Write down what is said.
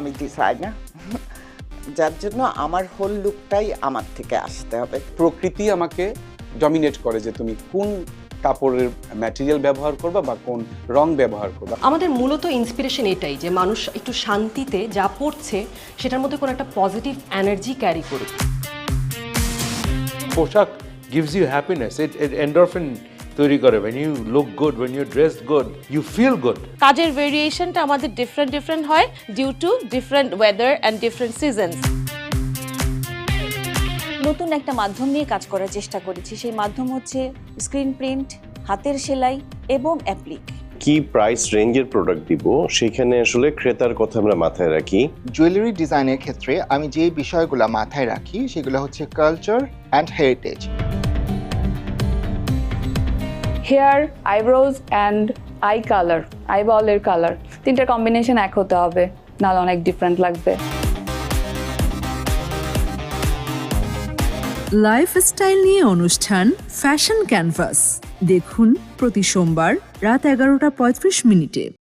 আমি ডিজাইনার, যার জন্য আমার হোল লুকটাই আমার থেকে আসতে হবে। প্রকৃতি আমাকে ডমিনেট করে যে তুমি কোন কাপড়ের ম্যাটেরিয়াল ব্যবহার করবা বা কোন রং ব্যবহার করবা। আমাদের মূলত ইন্সপিরেশন এটাই যে মানুষ একটু শান্তিতে যা পড়ছে সেটার মধ্যে কোনো একটা পজিটিভ এনার্জি ক্যারি করুক। পোশাক gives you happiness. It endorphin তৈরি করে। When you look good, when you're dressed good, you feel good. কাজের ভেরিয়েশনটা আমাদের ডিফারেন্ট হয় due to different weather and different seasons. নতুন একটা মাধ্যম নিয়ে কাজ করার চেষ্টা করেছি। সেই মাধ্যম হচ্ছে স্ক্রিন প্রিন্ট, হাতের সেলাই এবং অ্যাপ্লিক। কি প্রাইস রেঞ্জের প্রোডাক্ট দিব সেখানে আসলে ক্রেতার কথা আমরা মাথায় রাখি। জুয়েলারি ডিজাইনের ক্ষেত্রে আমি যে বিষয়গুলো মাথায় রাখি সেগুলো হচ্ছে culture and heritage. Hair, eyebrows and eye colour, আইবলের কালার, তিনটার কম্বিনেশন এক হতে হবে, নাহলে অনেক ডিফারেন্ট লাগবে। লাইফস্টাইল নিয়ে অনুষ্ঠান ফ্যাশন ক্যানভাস দেখুন প্রতি সোমবার রাত 11:35